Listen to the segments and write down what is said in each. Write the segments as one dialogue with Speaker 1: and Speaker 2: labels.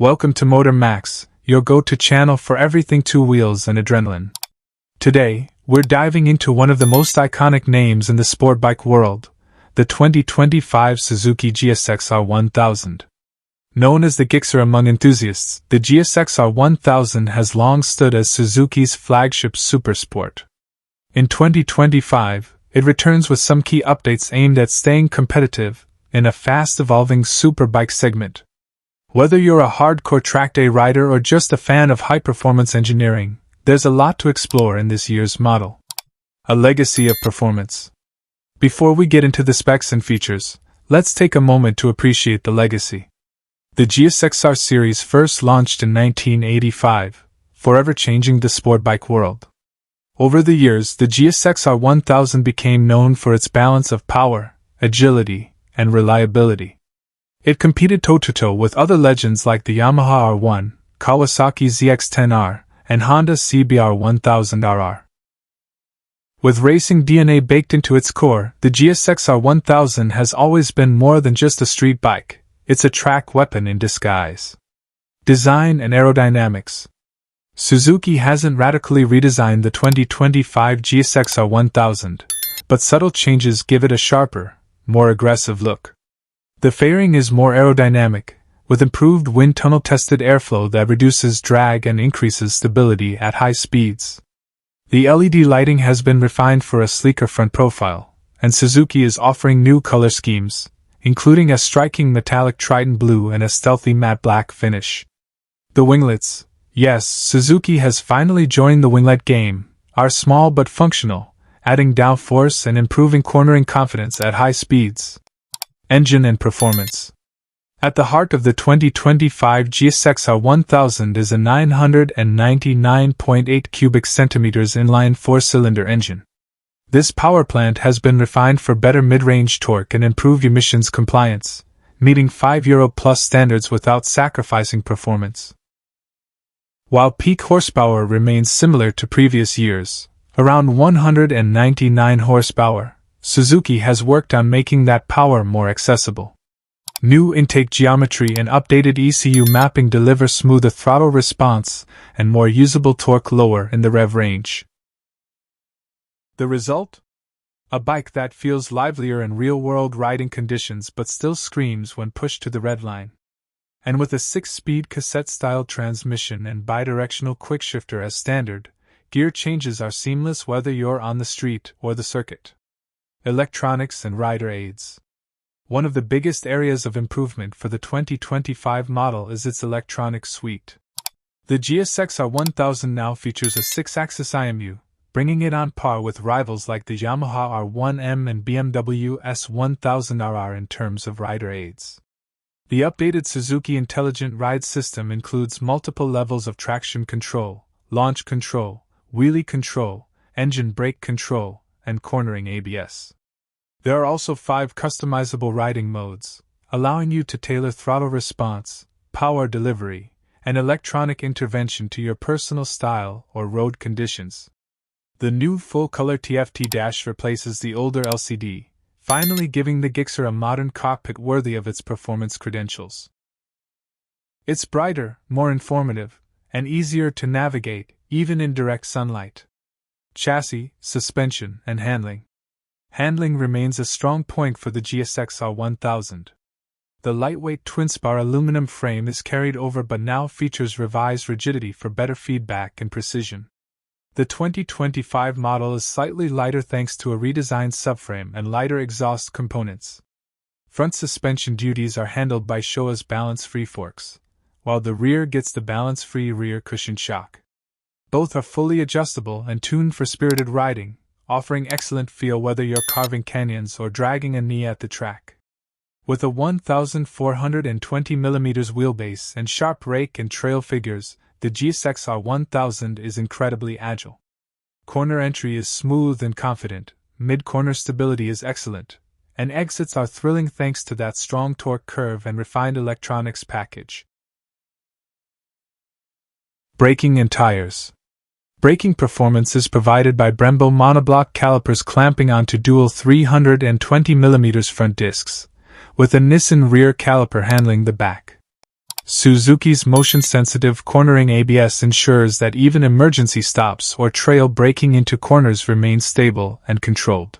Speaker 1: Welcome to Motor Max, your go-to channel for everything two wheels and adrenaline. Today, we're diving into one of the most iconic names in the sport bike world, the 2025 Suzuki GSXR-1000. Known as the Gixxer among enthusiasts, the GSXR-1000 has long stood as Suzuki's flagship supersport. In 2025, it returns with some key updates aimed at staying competitive in a fast-evolving superbike segment. Whether you're a hardcore track day rider or just a fan of high-performance engineering, there's a lot to explore in this year's model. A legacy of performance. Before we get into the specs and features, let's take a moment to appreciate the legacy. The GSXR series first launched in 1985, forever changing the sport bike world. Over the years, the GSXR-1000 became known for its balance of power, agility, and reliability. It competed toe-to-toe with other legends like the Yamaha R1, Kawasaki ZX-10R, and Honda CBR-1000RR. With racing DNA baked into its core, the GSXR-1000 has always been more than just a street bike. It's a track weapon in disguise. Design and aerodynamics. Suzuki hasn't radically redesigned the 2025 GSXR-1000, but subtle changes give it a sharper, more aggressive look. The fairing is more aerodynamic, with improved wind tunnel-tested airflow that reduces drag and increases stability at high speeds. The LED lighting has been refined for a sleeker front profile, and Suzuki is offering new color schemes, including a striking metallic Triton blue and a stealthy matte black finish. The winglets. Yes, Suzuki has finally joined the winglet game, are small but functional, adding downforce and improving cornering confidence at high speeds. Engine and performance. At the heart of the 2025 GSXR-1000 is a 999.8 cubic centimeters inline four-cylinder engine. This power plant has been refined for better mid-range torque and improved emissions compliance, meeting €5+ standards without sacrificing performance. While peak horsepower remains similar to previous years, around 199 horsepower, Suzuki has worked on making that power more accessible. New intake geometry and updated ECU mapping deliver smoother throttle response and more usable torque lower in the rev range. The result? A bike that feels livelier in real-world riding conditions but still screams when pushed to the red line. And with a 6-speed cassette-style transmission and bidirectional quickshifter as standard, gear changes are seamless whether you're on the street or the circuit. Electronics and rider aids. One of the biggest areas of improvement for the 2025 model is its electronic suite. The GSXR-1000 now features a 6-axis IMU, bringing it on par with rivals like the Yamaha R1M and BMW S1000RR in terms of rider aids. The updated Suzuki Intelligent Ride System includes multiple levels of traction control, launch control, wheelie control, engine brake control, and cornering ABS. There are also 5 customizable riding modes, allowing you to tailor throttle response, power delivery, and electronic intervention to your personal style or road conditions. The new full-color TFT dash replaces the older LCD, finally giving the Gixxer a modern cockpit worthy of its performance credentials. It's brighter, more informative, and easier to navigate, even in direct sunlight. Chassis, suspension, and handling. Handling remains a strong point for the GSXR-1000. The lightweight twin-spar aluminum frame is carried over but now features revised rigidity for better feedback and precision. The 2025 model is slightly lighter thanks to a redesigned subframe and lighter exhaust components. Front suspension duties are handled by Showa's balance-free forks, while the rear gets the balance-free rear cushion shock. Both are fully adjustable and tuned for spirited riding, offering excellent feel whether you're carving canyons or dragging a knee at the track. With a 1,420mm wheelbase and sharp rake and trail figures, the GSXR-1000 is incredibly agile. Corner entry is smooth and confident, mid-corner stability is excellent, and exits are thrilling thanks to that strong torque curve and refined electronics package. Braking and tires. Braking performance is provided by Brembo monoblock calipers clamping onto dual 320mm front discs, with a Nissan rear caliper handling the back. Suzuki's motion-sensitive cornering ABS ensures that even emergency stops or trail braking into corners remain stable and controlled.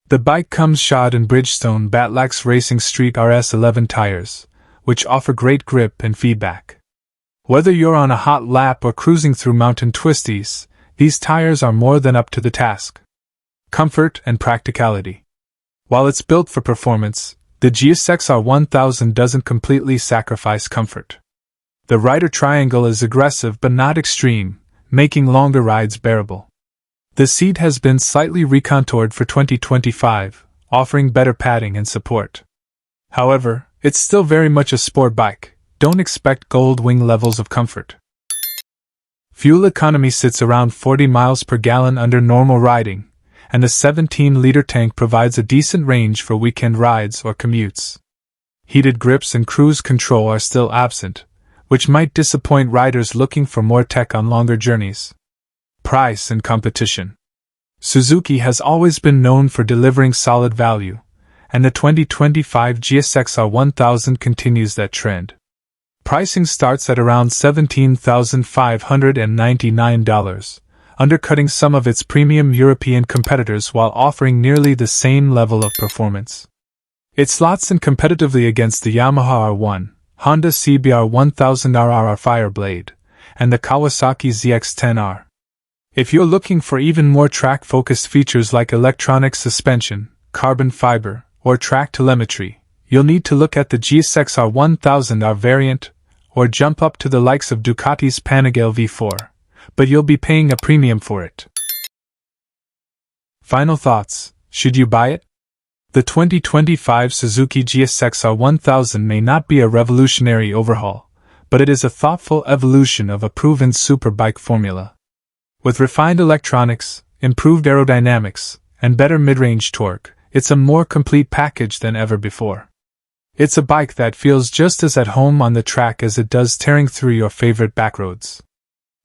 Speaker 1: The bike comes shod in Bridgestone Batlax Racing Street RS11 tires, which offer great grip and feedback. Whether you're on a hot lap or cruising through mountain twisties, these tires are more than up to the task. Comfort and practicality. While it's built for performance, the GSXR1000 doesn't completely sacrifice comfort. The rider triangle is aggressive but not extreme, making longer rides bearable. The seat has been slightly recontoured for 2025, offering better padding and support. However, it's still very much a sport bike. Don't expect gold wing levels of comfort. Fuel economy sits around 40 miles per gallon under normal riding, and the 17-liter tank provides a decent range for weekend rides or commutes. Heated grips and cruise control are still absent, which might disappoint riders looking for more tech on longer journeys. Price and competition. Suzuki has always been known for delivering solid value, and the 2025 GSXR1000 continues that trend. Pricing starts at around $17,599, undercutting some of its premium European competitors while offering nearly the same level of performance. It slots in competitively against the Yamaha R1, Honda CBR1000RR Fireblade, and the Kawasaki ZX-10R. If you're looking for even more track-focused features like electronic suspension, carbon fiber, or track telemetry, you'll need to look at the GSXR1000R variant, or jump up to the likes of Ducati's Panigale V4. But you'll be paying a premium for it. Final thoughts: should you buy it? The 2025 Suzuki GSXR1000 may not be a revolutionary overhaul, but it is a thoughtful evolution of a proven superbike formula. With refined electronics, improved aerodynamics, and better mid-range torque, it's a more complete package than ever before. It's a bike that feels just as at home on the track as it does tearing through your favorite backroads.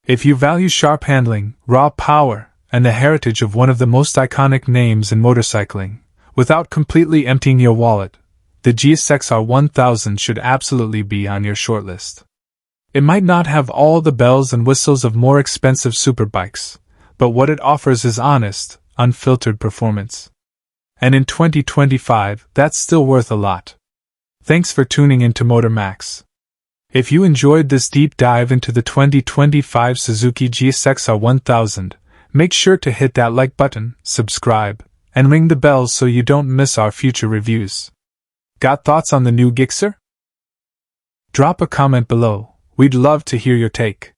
Speaker 1: If you value sharp handling, raw power, and the heritage of one of the most iconic names in motorcycling, without completely emptying your wallet, the GSXR1000 should absolutely be on your shortlist. It might not have all the bells and whistles of more expensive superbikes, but what it offers is honest, unfiltered performance. And in 2025, that's still worth a lot. Thanks for tuning into MotorMax. If you enjoyed this deep dive into the 2025 Suzuki GSXR1000, make sure to hit that like button, subscribe, and ring the bell so you don't miss our future reviews. Got thoughts on the new GSXR? Drop a comment below, we'd love to hear your take.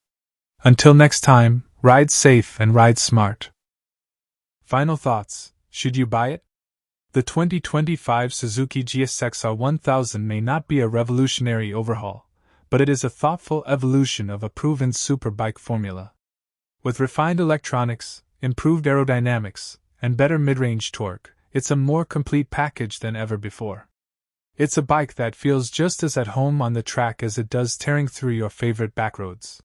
Speaker 1: Until next time, ride safe and ride smart. Final thoughts: should you buy it? The 2025 Suzuki GSXR1000 may not be a revolutionary overhaul, but it is a thoughtful evolution of a proven superbike formula. With refined electronics, improved aerodynamics, and better mid-range torque, it's a more complete package than ever before. It's a bike that feels just as at home on the track as it does tearing through your favorite backroads.